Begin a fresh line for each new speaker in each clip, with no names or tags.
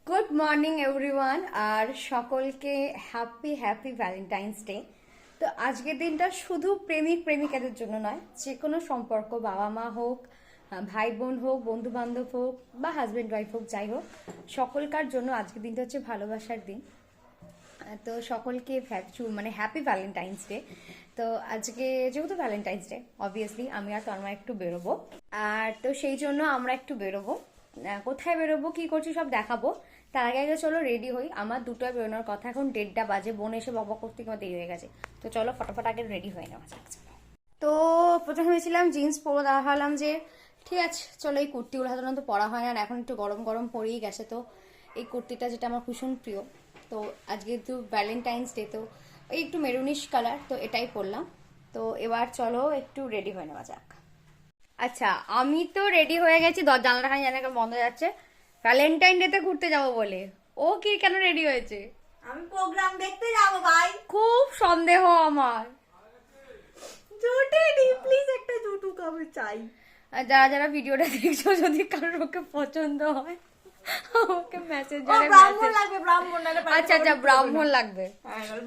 Good morning everyone, আর সকলকে happy happy Valentine's day. তো আজকের দিনটা শুধু প্রেমিক প্রেমিকাদের জন্য নয়, যে কোনো সম্পর্ক, বাবা মা হোক, ভাই বোন হোক, বন্ধু বান্ধব হোক বা হাজব্যান্ড ওয়াইফ হোক, যাই হোক, সকলকার জন্য আজকের দিনটা হচ্ছে ভালোবাসার দিন। তো সকলকে হ্যাপি ভ্যালেন্টাইন্স ডে। তো আজকে যেহেতু ভ্যালেন্টাইন্স ডে, অবভিয়াসলি আমি আর তন্ময় একটু বেরোবো, আর তো সেই জন্য আমরা একটু বেরোবো। কোথায় বেরোবো, কি করছি সব দেখাবো। তার আগে আগে চলো রেডি হই। আমার 2টায় বেরোনোর কথা, এখন 1:30 বাজে। বোন এসে বকবক করতে আমার দেরি হয়ে গেছে। তো চলো ফটাফট আগে রেডি হয়ে নেওয়া যাক। তো প্রথমে ভেবেছিলাম জিন্স পরবো, তা ভাবলাম যে ঠিক আছে চলো এই কুর্তিগুলো সাধারণত পরা হয় না, আর এখন একটু গরম গরম পরেই গেছে। তো এই কুর্তিটা, যেটা আমার ভীষণ প্রিয়, তো আজকে তো ভ্যালেন্টাইন্স ডে, তো এই একটু মেরুনিশ কালার, তো এটাই পরলাম। তো এবার চলো একটু রেডি হয়ে নেওয়া যাক। আচ্ছা, আমি তো রেডি হয়ে গেছি, জানলাটা খানি জানা বন্ধ যাচ্ছে। ভ্যালেন্টাইন ডে তে ঘুরতে যাবো বলে ও কি কেন রেডি হয়েছে?
আমি প্রোগ্রাম দেখতে যাব ভাই।
খুব সন্দেহ আমার।
জুটি দি প্লিজ, একটা জুটু কাবে চাই।
আর যারা যারা ভিডিওটা দেখছো, যদি কারোর ওকে পছন্দ হয় আমাকে মেসেজ
ব্রাহ্মণ লাগবে, ব্রাহ্মণ নালে
আচ্ছা আচ্ছা, ব্রাহ্মণ লাগবে।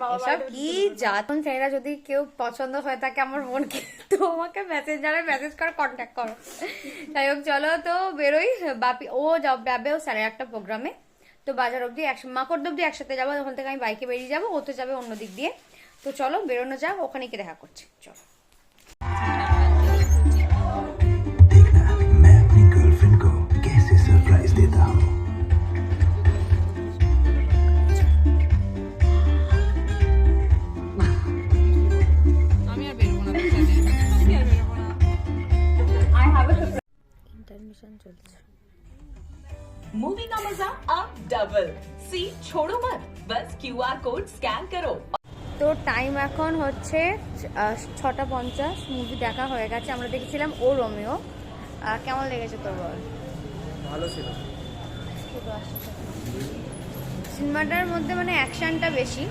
বাবা
এসব কি যাতন ছেলেরা, যদি কেউ পছন্দ হয়ে থাকে আমার বোনকে, তো আমাকে মেসেজ করে কন্ট্যাক্ট করো। যাই হোক চলো তো বেরোই। বাপি ও যাবেও 1:30 প্রোগ্রামে। তো বাজার অব্দি মাকড় অব্দি একসাথে যাবো, ওখান থেকে আমি বাইকে বেরিয়ে যাবো, ও তো যাবে অন্য দিক দিয়ে। তো চলো বেরোনো যাক, ওখানে কি দেখা করছি চলো।
देखना मैं अपनी गर्लफ्रेंड को कैसे सरप्राइज देता हूँ।
इंटरमिशन चलছে।
मूवी का मजा अब डबल। सी छोड़ो मत, बस QR कोड स्कैन करो।
তো টাইম এখন হচ্ছে 6:50। মুভি দেখা হয়ে গেছে, আমরা দেখেছিলাম ও রোমিও। কেমন লেগেছে তোর? বল।
ভালো ছিল
সিনেমাটার মধ্যে মানে অ্যাকশনটা বেশি,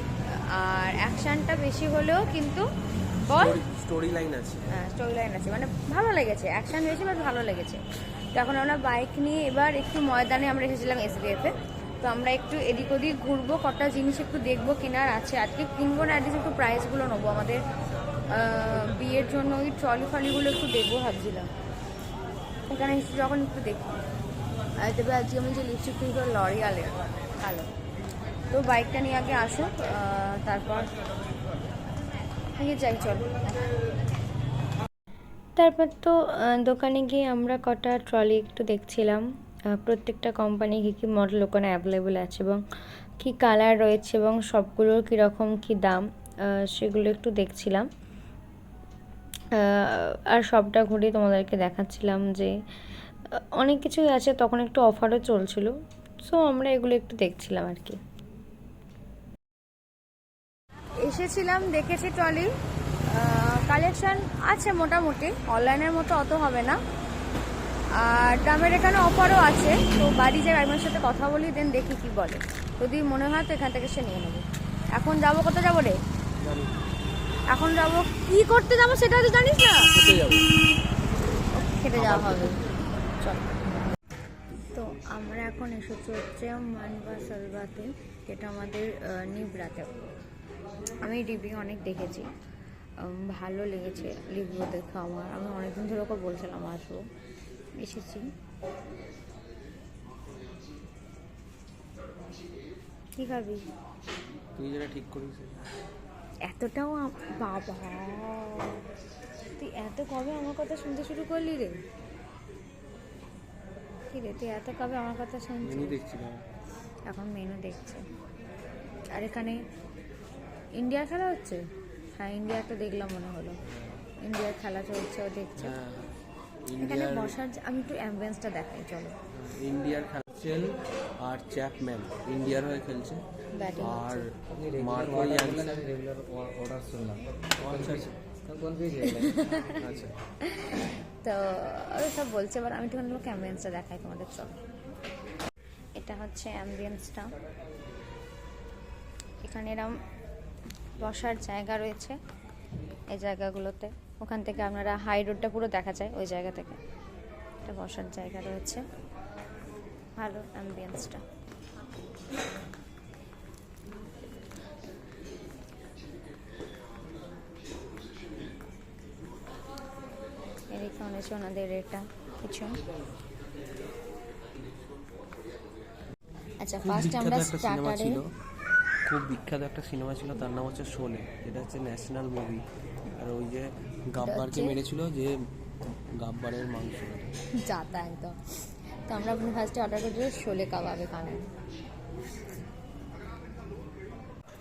আর অ্যাকশনটা বেশি হলেও কিন্তু বল
স্টোরি লাইন আছে,
স্টোরি লাইন আছে, মানে ভালো লেগেছে। অ্যাকশন বেশি বাট ভালো লেগেছে। তো এখন আমরা বাইক নিয়ে এবার একটু ময়দানে আমরা এসেছিলাম SBF এ। তো আমরা একটু এদিক ওদিক ঘুরবো, কটা জিনিস একটু দেখবো কেনার আছে। আজকে কিনবো না, অ্যাটলিস্ট একটু প্রাইসগুলো নেবো আমাদের বিয়ের জন্য। ওই ট্রলি ফলিগুলো একটু দেখবো ভাবছিলাম, এখানে এসে যখন একটু দেখি। আর তবে আজকে আমি যে লিপস্টিক কিনবো লরিয়ালের, ভালো। তো বাইকটা নিয়ে আগে আসুক, তারপর আগে যাই চলো। তারপর তো দোকানে গিয়ে আমরা কটা ট্রলি একটু দেখছিলাম, প্রত্যেকটা কোম্পানি কী কী মডেল ওখানে অ্যাভেলেবেল আছে এবং কী কালার রয়েছে এবং সবগুলোর কীরকম কী দাম, সেগুলো একটু দেখছিলাম। আর সবটা ঘুরে তোমাদেরকে দেখাচ্ছিলাম যে অনেক কিছুই আছে, তখন একটু অফারও চলছিল। সো আমরা এগুলো একটু দেখছিলাম আর কি। এসেছিলাম, দেখেছি ট্রলি কালেকশন আছে মোটামুটি, অনলাইনের মতো অত হবে না, আর দামের এখানে অফারও আছে। তো বাড়ি যাই, একজনের সাথে কথা বলি, দেন দেখি কি বলে। যদি মনে হয় তো এখান থেকে সে নিয়ে নেবো। এখন যাবো, কোথায় যাবো রে? এখন যাবো, কি করতে যাবো সেটা তো জানিস না? খেতে যাওয়া হবে, চল। তো আমরা এখন এসেছি হচ্ছে মানবা সালবাতে, যেটা আমাদের নিবরাতে। আমি রিভিউ অনেক দেখেছি, ভালো লেগেছে রিভিউ দেখে আমার। আমি অনেকদিন ধরে ওকে বলছিলাম আসবো, এসেছি। কি খাবি?
তুই যেটা ঠিক করিস।
এতটাও বাবা, তুই এত কবে আমার কথা শুনতে শুরু করলি রে? কি রে, তুই এত কবে আমার কথা শুনছিস?
মেনু দেখছিলাম,
এখন মেনু দেখছে। আর এখানে ইন্ডিয়ার খেলা হচ্ছে। হ্যাঁ, ইন্ডিয়ার তো দেখলাম, মনে হলো ইন্ডিয়ার খেলা চলছে, ও দেখছে। এখানে বসার আমি একটু অ্যাম্বিয়েন্সটা দেখাই চলো।
ইন্ডিয়ার খেলছেন আর চ্যাপম্যান ইন্ডিয়ার হয়ে খেলছে,
ব্যাটিং
আর মার্কো ইয়াংস
অর্ডার শুনলাম।
আচ্ছা আচ্ছা
কোন পেজে?
আচ্ছা।
তো ওরা সব বলছে, এবার আমি একটুখানি লোক অ্যাম্বিয়েন্সটা দেখাই তোমাদের চলো। এটা হচ্ছে অ্যাম্বিয়েন্সটা। এখানে এরম বসার জায়গা রয়েছে এই জায়গাগুলোতে। ওখান থেকে আপনারা হাই রোডটা পুরো দেখা যায় ওই জায়গা থেকে। একটা বসার জায়গা রয়েছে, ভালো অ্যাম্বিয়েন্সটা। এদিকে অনেছে ওনাদের এটা কিছু। আচ্ছা,
খুব
ফার্স্ট
বিখ্যাত
আমরা
একটা সিনেমা
স্টার্টারে
ছিল, খুব বিখ্যাত একটা সিনেমা ছিল, তার নাম হচ্ছে শোলে। এটা হচ্ছে ন্যাশনাল মুভি। আর ওই যে গাব্বারকে
হচ্ছে-
মেরেছিল, যে গাব্বারের মাংস।
যাতা একদম। তো আমরা ফার্স্টে অর্ডার করেছিল শোলে কাবাব এখানে।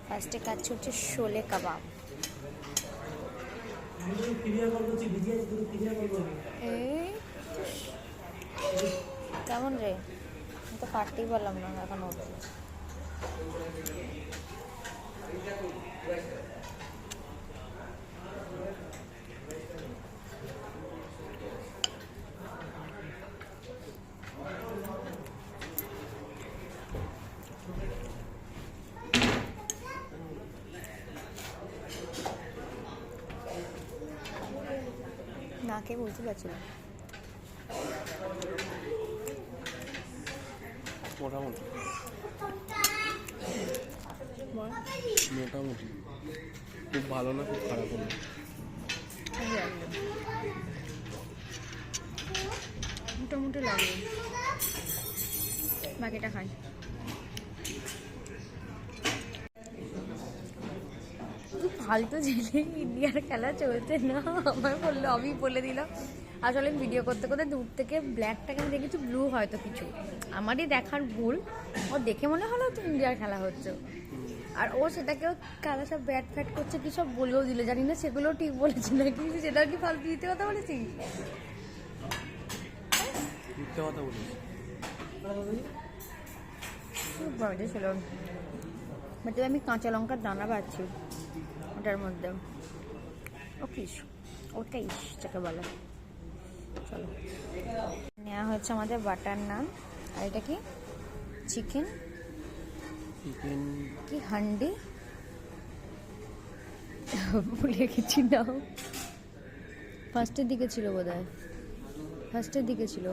ফার্স্টে কাজ হচ্ছে শোলে কাবাব। এই কেমন রে? আমি তো কাটতেই পারলাম না এখন অবধি। না খেয়ে বুঝতে পারছি না।
মোটামুটি
বল।
মোটামুটি, খুব ভালো না, খুব খারাপ না।
মোটামুটি লাগবে, বাকিটা খাই। ফালতু ছেলে, ইন্ডিয়ার খেলা চলছে না আমার বললো, আমি বলে দিলাম। আসলে ভিডিও করতে করতে দূর থেকে ব্ল্যাকটাকে আমি দেখেছি, ব্লু হয়তো কিছু, আমারই দেখার ভুল। ও দেখে মনে হলো তো ইন্ডিয়ার খেলা হচ্ছে, আর ও সেটাকেও কালা সব ব্যাট ফ্যাট করছে, কি সব বলেও দিল, জানি না সেগুলো ঠিক বলেছি নাকি, সেটা কি ফালতু দিতে কথা বলেছি।
মিথ্যে কথা বলিস।
বড় ছিল, বাট আমি কাঁচা লঙ্কার দানা পাচ্ছি ওটার মধ্যে। ও কিস, ওটাই যাকে বলে। চলো, নেওয়া হচ্ছে আমাদের বাটার নান। আর এটা কি চিকেন,
চিকেন
কি হান্ডি ভুলে গেছি না। ফার্স্টের দিকে ছিল বোধহয়, ফার্স্টের দিকে ছিল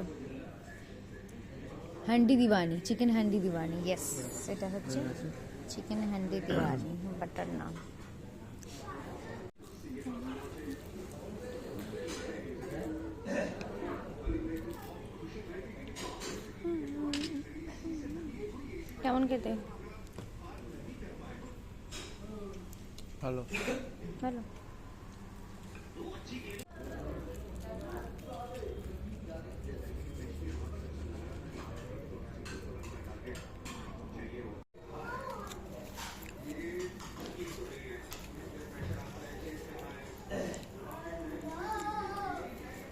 হান্ডি দিওয়ানি, চিকেন হান্ডি দিওয়ানি। ইয়েস, এটা হচ্ছে চিকেন হান্ডি দিওয়ানি বাটার নান। কেমন খেতে?
ভালো।
ভালো।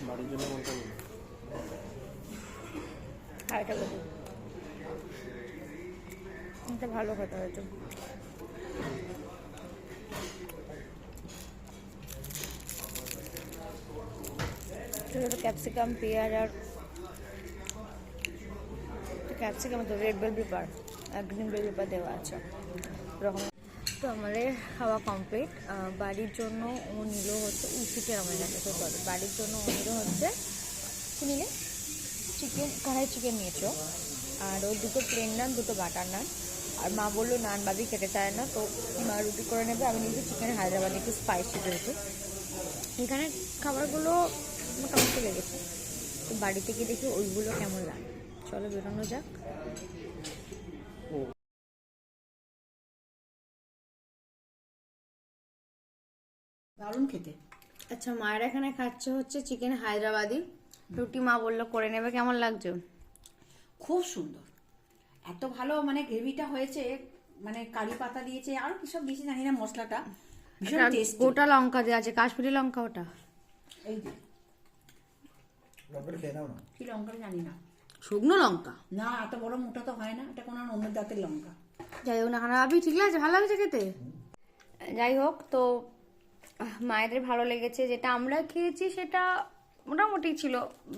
বাড়ির জন্য কোনটা নেই?
আর এটা বলি, এটা ভালো খেতে হয়তো। ক্যাপসিকাম, পেঁয়াজ আর ক্যাপসিকাম তো রেড বেল পেপার আর গ্রিন বেল পেপার দেওয়া আছে এরকম। তো আমাদের খাওয়া কমপ্লিট। বাড়ির জন্য ও নিল হচ্ছে চিকেন, আমার কাছে তো সরি, বাড়ির জন্য ও নিল হচ্ছে কি নিলে, চিকেন কড়াই চিকেন নিয়েছো, আর ওই দুটো প্লেন নান, দুটো বাটার নান। আর মা বললো নান বাদি খেতে চায় না, তো মা রুটি করে নেবে। আমি নিয়েছি চিকেন হায়দ্রাবাদি, একটু স্পাইসি যেহেতু। এখানে খাবারগুলো মোটামুটি লেগেছে, তো বাড়িতে গিয়ে দেখি ওইগুলো কেমন লাগে। চলো বেরোনো যাক।
দারুণ খেতে।
আচ্ছা, মায়ের এখানে খাচ্ছে হচ্ছে চিকেন হায়দ্রাবাদি রুটি, মা বললো করে নেবে। কেমন লাগছে?
খুব সুন্দর, এত ভালো মানে গ্রেভিটা হয়েছে, মানে কারি পাতা দিয়েছে, আর কি সব দিয়েছে জানি না, মশলাটা ভীষণ
একটা
টেস্টি।
গোটা লঙ্কা দেওয়া আছে, কাশ্মীরি লঙ্কা ওটা।
এই যে কি লঙ্কা জানি না,
শুকনো লঙ্কা
না এত বড় মোটা তো হয় না, এটা কোনো অন্য জাতের লঙ্কা।
যাই হোক না কেন, আপনি ঠিক লাগছে, ভালো লাগছে খেতে। যাই হোক, তো মায়েদের ভালো লেগেছে। যেটা আমরা খেয়েছি সেটা মোটামুটি ছিল,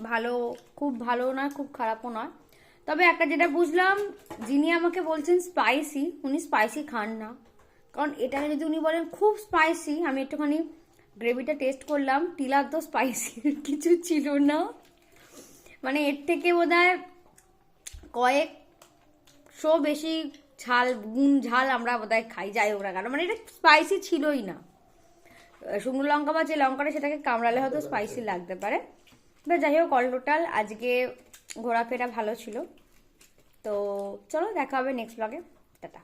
ভালো, খুব ভালো নয়, খুব খারাপও নয়। তবে একটা যেটা বুঝলাম, যিনি আমাকে বলছেন স্পাইসি, উনি স্পাইসি খান না। কারণ এটাকে যদি উনি বলেন খুব স্পাইসি, আমি একটুখানি গ্রেভিটা টেস্ট করলাম, টিলার তো স্পাইসি কিছু ছিল না। মানে এর থেকে বোধহয় কয়েকশো বেশি ঝাল গুণ ঝাল আমরা বোধহয় খাই, যাই হোক না কেন, মানে এটা স্পাইসি ছিলই না। শুকনো লঙ্কা বা যে লঙ্কাটা সেটাকে কামড়ালে হয়তো স্পাইসি লাগতে পারে, বা যাই হোক অল টোটাল আজকে ঘোরাফেরা ভালো ছিল। তো চলো দেখা হবে নেক্সট ব্লগে, টাটা।